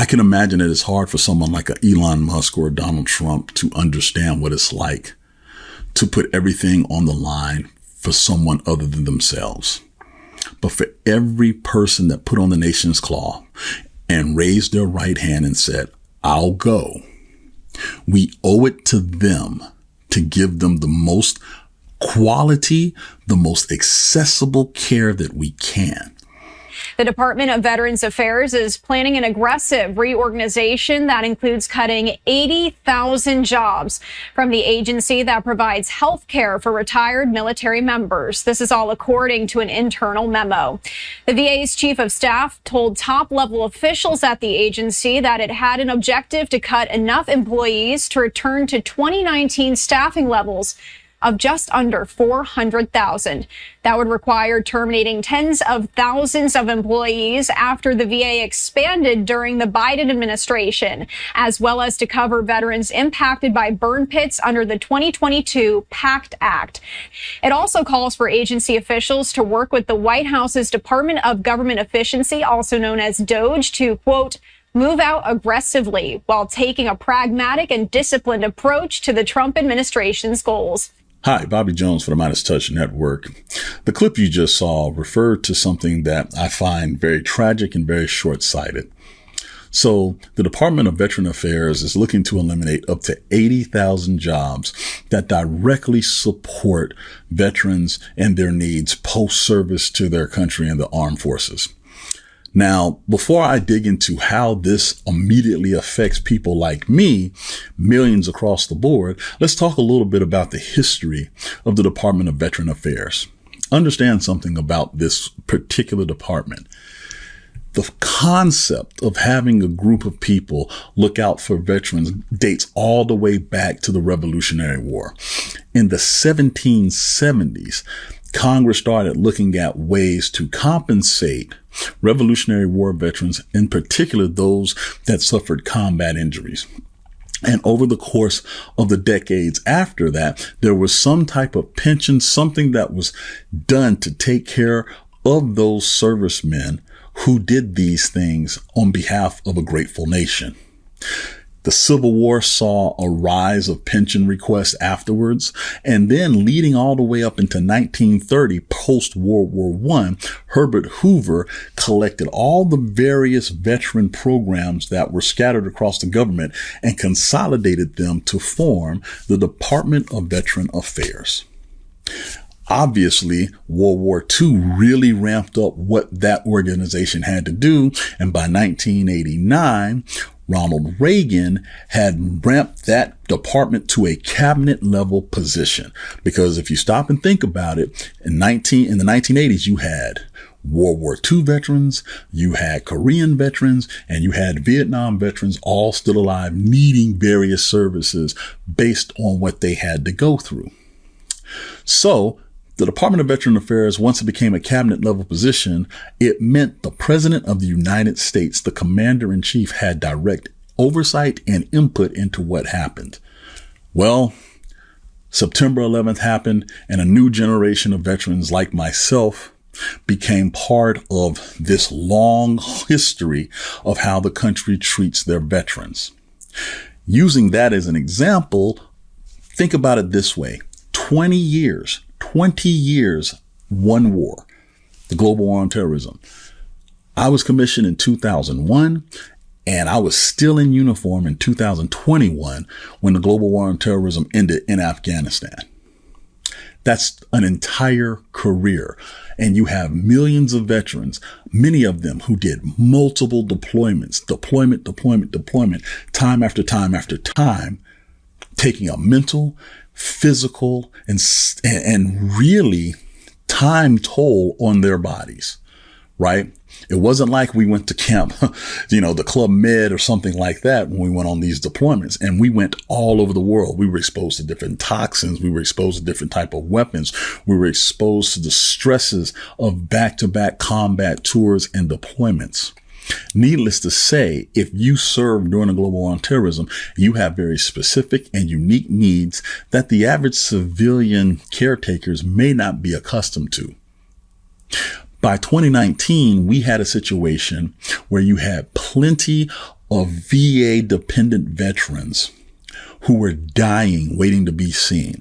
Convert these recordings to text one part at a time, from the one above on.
can imagine that it's hard for someone like a Elon Musk or a Donald Trump to understand what it's like to put everything on the line for someone other than themselves. But for every person that put on the nation's claw and raised their right hand and said, I'll go, we owe it to them to give them the most quality, the most accessible care that we can. The Department of Veterans Affairs is planning an aggressive reorganization that includes cutting 80,000 jobs from the agency that provides health care for retired military members. This is all according to an internal memo. The VA's chief of staff told top-level officials at the agency that it had an objective to cut enough employees to return to 2019 staffing levels of just under 400,000. That would require terminating tens of thousands of employees after the VA expanded during the Biden administration, as well as to cover veterans impacted by burn pits under the 2022 PACT Act. It also calls for agency officials to work with the White House's Department of Government Efficiency, also known as DOGE, to, quote, move out aggressively while taking a pragmatic and disciplined approach to the Trump administration's goals. Hi, Bobby Jones for the MeidasTouch Network. The clip you just saw referred to something that I find very tragic and very short-sighted. So the Department of Veteran Affairs is looking to eliminate up to 80,000 jobs that directly support veterans and their needs post-service to their country and the armed forces. Now, before I dig into how this immediately affects people like me, millions across the board, let's talk a little bit about the history of the Department of Veteran Affairs. Understand something about this particular department. The concept of having a group of people look out for veterans dates all the way back to the Revolutionary War. In the 1770s, Congress started looking at ways to compensate Revolutionary War veterans, in particular those that suffered combat injuries. And over the course of the decades after that, there was some type of pension, something that was done to take care of those servicemen who did these things on behalf of a grateful nation. The Civil War saw a rise of pension requests afterwards, and then leading all the way up into 1930, post-World War I, Herbert Hoover collected all the various veteran programs that were scattered across the government and consolidated them to form the Department of Veteran Affairs. Obviously, World War II really ramped up what that organization had to do, and by 1989, Ronald Reagan had ramped that department to a cabinet level position. Because if you stop and think about it, in the 1980s, you had World War II veterans, you had Korean veterans, and you had Vietnam veterans all still alive, needing various services based on what they had to go through. So the Department of Veteran Affairs, once it became a cabinet level position, it meant the President of the United States, the Commander-in-Chief, had direct oversight and input into what happened. Well, September 11th happened, and a new generation of veterans like myself became part of this long history of how the country treats their veterans. Using that as an example, think about it this way. 20 years, one war, the global war on terrorism. I was commissioned in 2001, and I was still in uniform in 2021 when the global war on terrorism ended in Afghanistan. That's an entire career. And you have millions of veterans, many of them who did multiple deployments, deployment, time after time after time, taking a mental, physical, and really time toll on their bodies, right? It wasn't like we went to camp, the Club Med or something like that when we went on these deployments. And we went all over the world. We were exposed to different toxins. We were exposed to different type of weapons. We were exposed to the stresses of back-to-back combat tours and deployments. Needless to say, if you serve during a global war on terrorism, you have very specific and unique needs that the average civilian caretakers may not be accustomed to. By 2019, we had a situation where you had plenty of VA dependent veterans who were dying, waiting to be seen,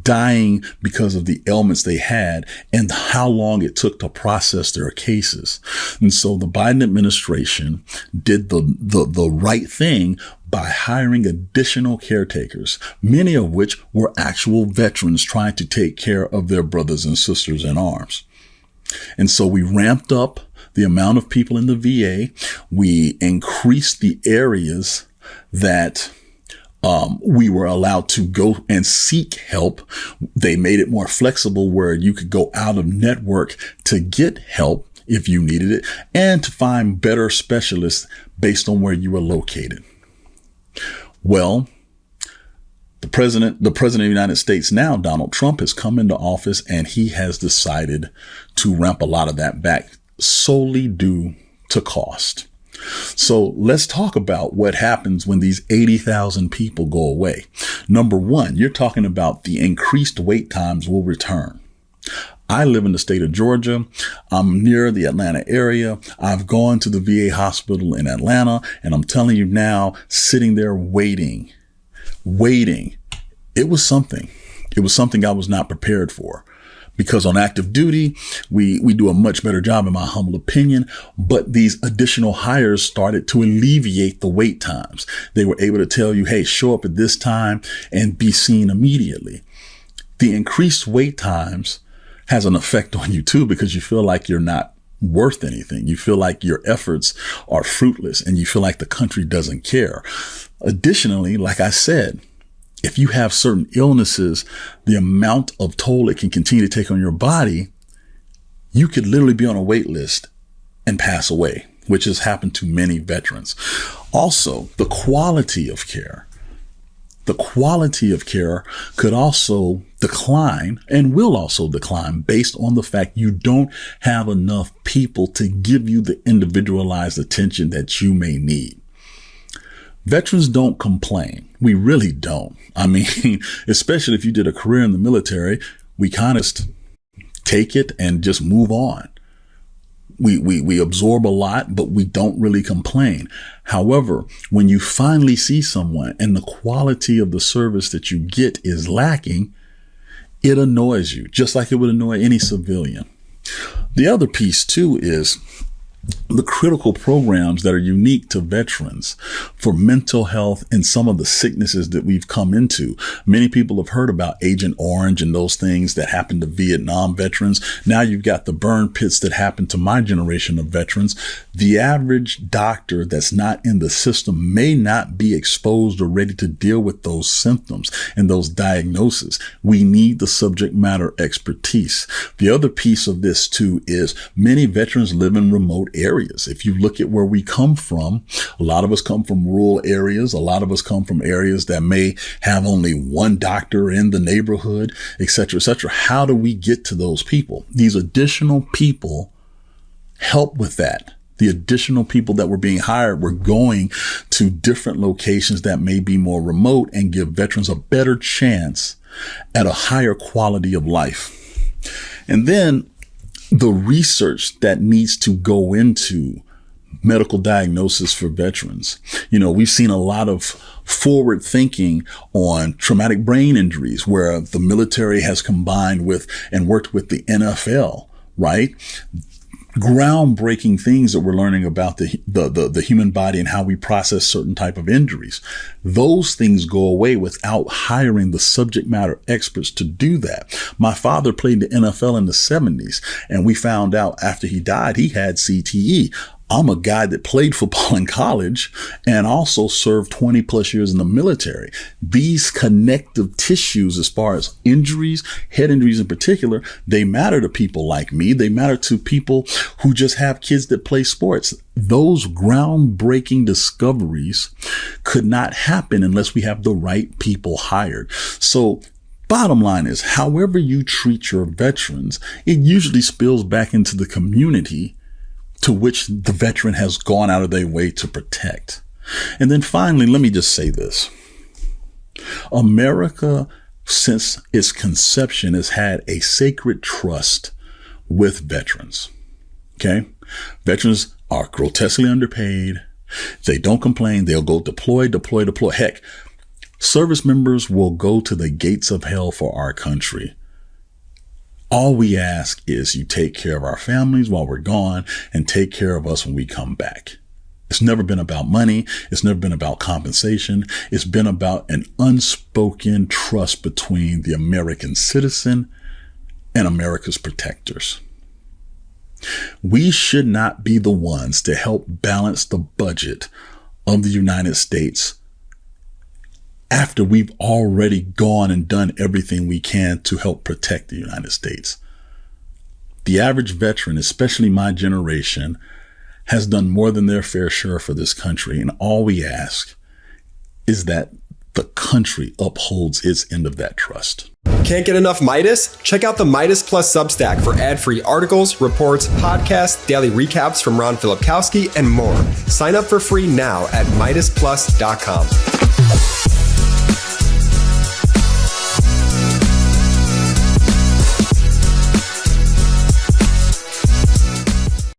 dying because of the ailments they had and how long it took to process their cases. And so the Biden administration did the right thing by hiring additional caretakers, many of which were actual veterans trying to take care of their brothers and sisters in arms. And so we ramped up the amount of people in the VA. We increased the areas that we were allowed to go and seek help. They made it more flexible where you could go out of network to get help if you needed it and to find better specialists based on where you were located. Well, the president of the United States now, Donald Trump, has come into office and he has decided to ramp a lot of that back solely due to cost. So let's talk about what happens when these 80,000 people go away. Number one, you're talking about the increased wait times will return. I live in the state of Georgia. I'm near the Atlanta area. I've gone to the VA hospital in Atlanta, and I'm telling you now, sitting there waiting. It was something. It was something I was not prepared for. Because on active duty, we do a much better job, in my humble opinion. But these additional hires started to alleviate the wait times. They were able to tell you, hey, show up at this time and be seen immediately. The increased wait times has an effect on you, too, because you feel like you're not worth anything. You feel like your efforts are fruitless and you feel like the country doesn't care. Additionally, like I said, if you have certain illnesses, the amount of toll it can continue to take on your body, you could literally be on a wait list and pass away, which has happened to many veterans. Also, the quality of care could also decline and will also decline based on the fact you don't have enough people to give you the individualized attention that you may need. Veterans don't complain. We really don't. I mean, especially if you did a career in the military, we kind of take it and just move on. We absorb a lot, but we don't really complain. However, when you finally see someone and the quality of the service that you get is lacking, it annoys you, just like it would annoy any civilian. The other piece, too, is the critical programs that are unique to veterans for mental health and some of the sicknesses that we've come into. Many people have heard about Agent Orange and those things that happened to Vietnam veterans. Now you've got the burn pits that happened to my generation of veterans. The average doctor that's not in the system may not be exposed or ready to deal with those symptoms and those diagnoses. We need the subject matter expertise. The other piece of this too is many veterans live in remote areas. If you look at where we come from, a lot of us come from rural areas. A lot of us come from areas that may have only one doctor in the neighborhood, et cetera, et cetera. How do we get to those people? These additional people help with that. The additional people that were being hired were going to different locations that may be more remote and give veterans a better chance at a higher quality of life. And then the research that needs to go into medical diagnosis for veterans. You know, we've seen a lot of forward thinking on traumatic brain injuries where the military has combined with and worked with the NFL, right? Groundbreaking things that we're learning about the human body and how we process certain type of injuries. Those things go away without hiring the subject matter experts to do that. My father played the NFL in the 70s, and we found out after he died, he had CTE. I'm a guy that played football in college and also served 20 plus years in the military. These connective tissues, as far as injuries, head injuries in particular, they matter to people like me. They matter to people who just have kids that play sports. Those groundbreaking discoveries could not happen unless we have the right people hired. So bottom line is, however you treat your veterans, it usually spills back into the community to which the veteran has gone out of their way to protect. And then finally, let me just say this. America, since its conception, has had a sacred trust with veterans. Okay. Veterans are grotesquely underpaid. They don't complain. They'll go deploy. Heck, service members will go to the gates of hell for our country. All we ask is you take care of our families while we're gone and take care of us when we come back. It's never been about money. It's never been about compensation. It's been about an unspoken trust between the American citizen and America's protectors. We should not be the ones to help balance the budget of the United States after we've already gone and done everything we can to help protect the United States. The average veteran, especially my generation, has done more than their fair share for this country. And all we ask is that the country upholds its end of that trust. Can't get enough Meidas? Check out the Meidas Plus Substack for ad-free articles, reports, podcasts, daily recaps from Ron Filipkowski, and more. Sign up for free now at MeidasPlus.com.